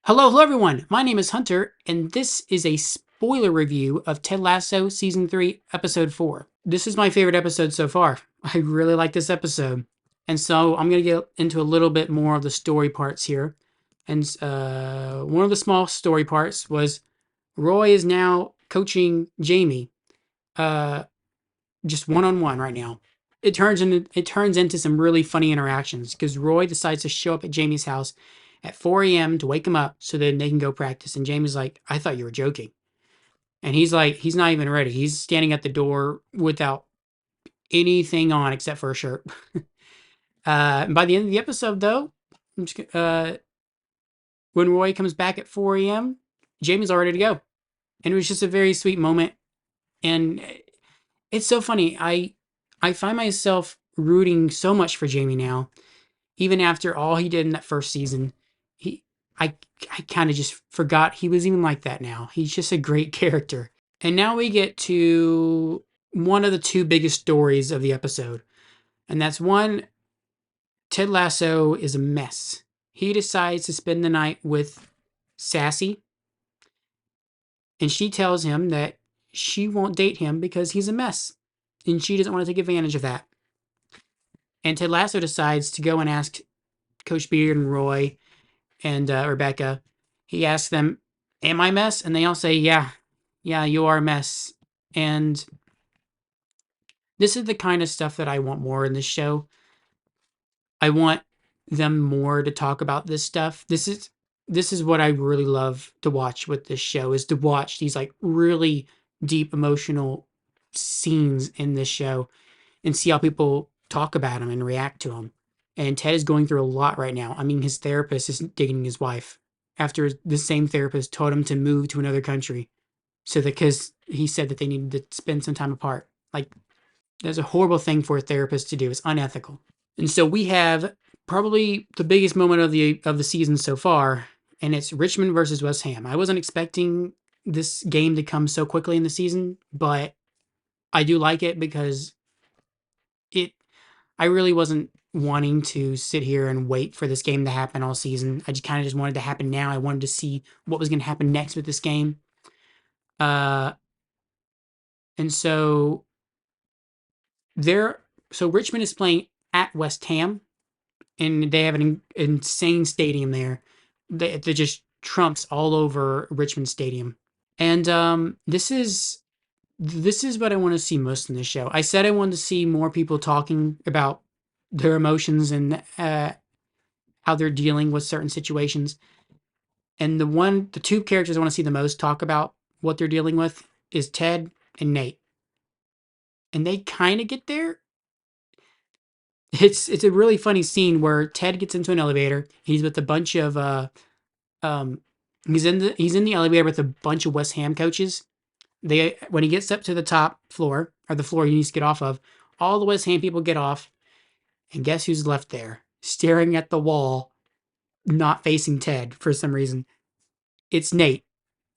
Hello everyone. My name is Hunter, and this is a spoiler review of Ted Lasso Season 3, Episode 4. This is my favorite episode so far. I really like this episode. And so I'm going to get into a little bit more of the story parts here. And one of the small story parts was Roy is now coaching Jamie, uh, just one-on-one right now. It turns into some really funny interactions because Roy decides to show up at Jamie's house at 4 a.m. to wake him up so that they can go practice. And Jamie's like, I thought you were joking. And he's like, he's not even ready. He's standing at the door without anything on except for a shirt. And by the end of the episode, though, when Roy comes back at 4 a.m., Jamie's all ready to go. And it was just a very sweet moment. And it's so funny. I find myself rooting so much for Jamie now, even after all he did in that first season. He, I, I kind of just forgot he was even like that now. He's just a great character. And now we get to one of the two biggest stories of the episode. And that's one, Ted Lasso is a mess. He decides to spend the night with Sassy, and she tells him that she won't date him because he's a mess. And she doesn't want to take advantage of that. And Ted Lasso decides to go and ask Coach Beard and Roy and Rebecca. He asks them, am I a mess? And they all say, yeah, you are a mess. And this is the kind of stuff that I want more in this show. I want them more to talk about this stuff. This is what I really love to watch with this show, is to watch these like really deep emotional scenes in this show and see how people talk about them and react to them. And Ted is going through a lot right now. I mean, his therapist is dating his wife after the same therapist told him to move to another country. So that because he said that they needed to spend some time apart. Like, that's a horrible thing for a therapist to do. It's unethical. And so we have probably the biggest moment of the season so far, and it's Richmond versus West Ham. I wasn't expecting this game to come so quickly in the season, but I do like it because I really wasn't wanting to sit here and wait for this game to happen all season. I just kind of just wanted to happen now. I wanted to see what was going to happen next with this game. Uh, and so Richmond is playing at West Ham, and they have an insane stadium there that just trumps all over Richmond Stadium. And this is what I want to see most in this show. I said I wanted to see more people talking about their emotions and how they're dealing with certain situations. And the two characters I want to see the most talk about what they're dealing with is Ted and Nate. And they kind of get there. It's a really funny scene where Ted gets into an elevator. He's with a bunch of um he's in the elevator with a bunch of West Ham coaches. When he gets up to the top floor, or the floor he needs to get off of, all the West Ham people get off, and guess who's left there? Staring at the wall, not facing Ted for some reason. It's Nate.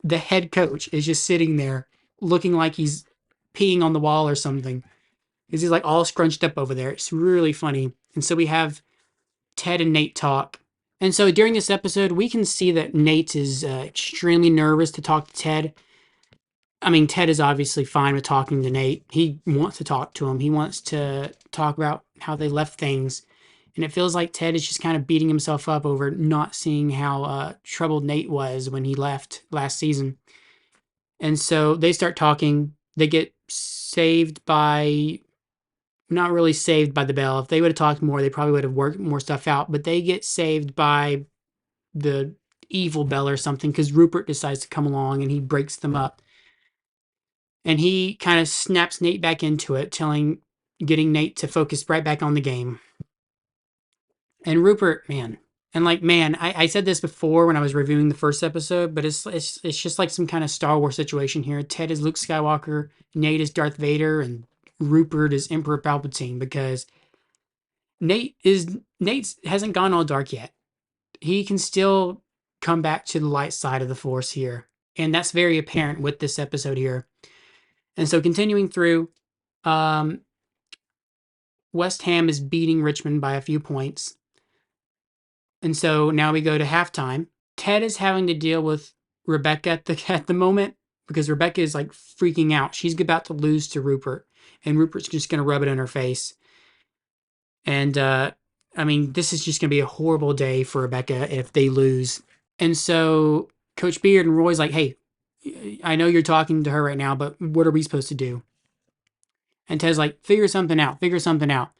The head coach is just sitting there looking like he's peeing on the wall or something. He's like all scrunched up over there. It's really funny. And so we have Ted and Nate talk. And so during this episode, we can see that Nate is extremely nervous to talk to Ted. I mean, Ted is obviously fine with talking to Nate. He wants to talk to him. He wants to talk about how they left things. And it feels like Ted is just kind of beating himself up over not seeing how troubled Nate was when he left last season. And so they start talking. They get saved by, not really saved by the bell. If they would have talked more, they probably would have worked more stuff out. But they get saved by the evil bell or something because Rupert decides to come along and he breaks them up. And he kind of snaps Nate back into it, getting Nate to focus right back on the game. And Rupert, man, and like, man, I said this before when I was reviewing the first episode, but it's just like some kind of Star Wars situation here. Ted is Luke Skywalker, Nate is Darth Vader, and Rupert is Emperor Palpatine because Nate hasn't gone all dark yet. He can still come back to the light side of the Force here, and that's very apparent with this episode here. And so continuing through, West Ham is beating Richmond by a few points. And so now we go to halftime. Ted is having to deal with Rebecca at the moment because Rebecca is like freaking out. She's about to lose to Rupert, and Rupert's just going to rub it in her face. And I mean, this is just going to be a horrible day for Rebecca if they lose. And so Coach Beard and Roy's like, "Hey, I know you're talking to her right now, but what are we supposed to do?" And Ted's like, "Figure something out. Figure something out."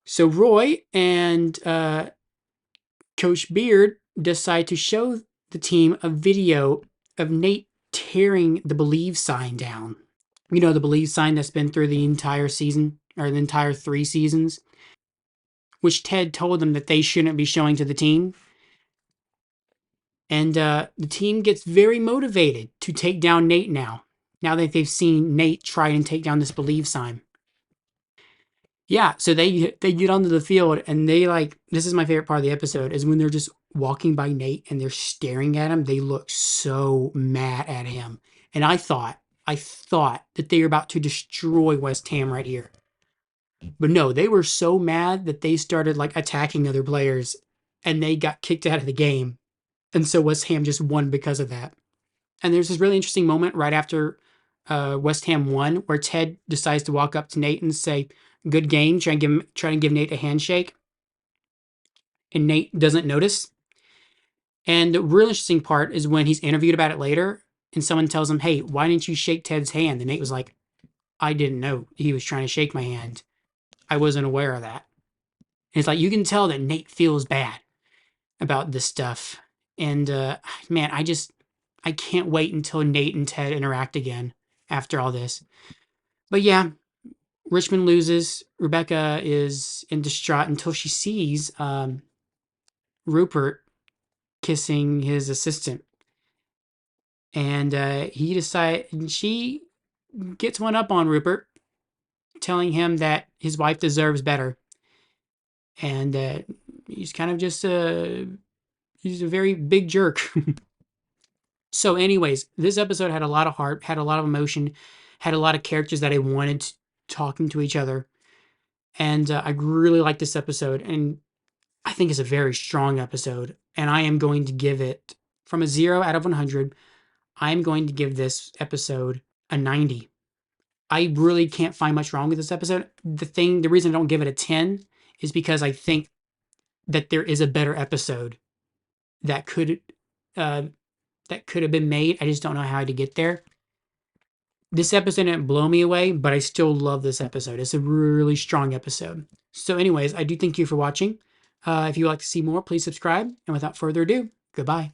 So Roy and Coach Beard decide to show the team a video of Nate tearing the Believe sign down. You know, the Believe sign that's been through the entire season, or the entire 3 seasons, which Ted told them that they shouldn't be showing to the team. And the team gets very motivated to take down Nate now that they've seen Nate try and take down this Believe sign. Yeah, so they get onto the field and they like, this is my favorite part of the episode, is when they're just walking by Nate and they're staring at him. They look so mad at him. And I thought that they were about to destroy West Ham right here. But no, they were so mad that they started like attacking other players and they got kicked out of the game. And so West Ham just won because of that. And there's this really interesting moment right after West Ham won where Ted decides to walk up to Nate and say, "Good game," trying to give Nate a handshake. And Nate doesn't notice. And the real interesting part is when he's interviewed about it later and someone tells him, "Hey, why didn't you shake Ted's hand?" And Nate was like, "I didn't know he was trying to shake my hand. I wasn't aware of that." And it's like, you can tell that Nate feels bad about this stuff. And man, I can't wait until Nate and Ted interact again after all this. But yeah, Richmond loses. Rebecca is in distraught until she sees Rupert kissing his assistant. And she gets one up on Rupert, telling him that his wife deserves better. And he's kind of just he's a very big jerk. So, anyways, this episode had a lot of heart, had a lot of emotion, had a lot of characters that I wanted talking to each other. And I really like this episode. And I think it's a very strong episode. And I am going to give it, from a 0 out of 100, I am going to give this episode a 90. I really can't find much wrong with this episode. The reason I don't give it a 10 is because I think that there is a better episode that could uh, have been made. I just don't know how to get there. This episode didn't blow me away, but I still love this episode. It's a really strong episode. So, anyways, I do thank you for watching. If you'd like to see more, please subscribe. And without further ado, goodbye.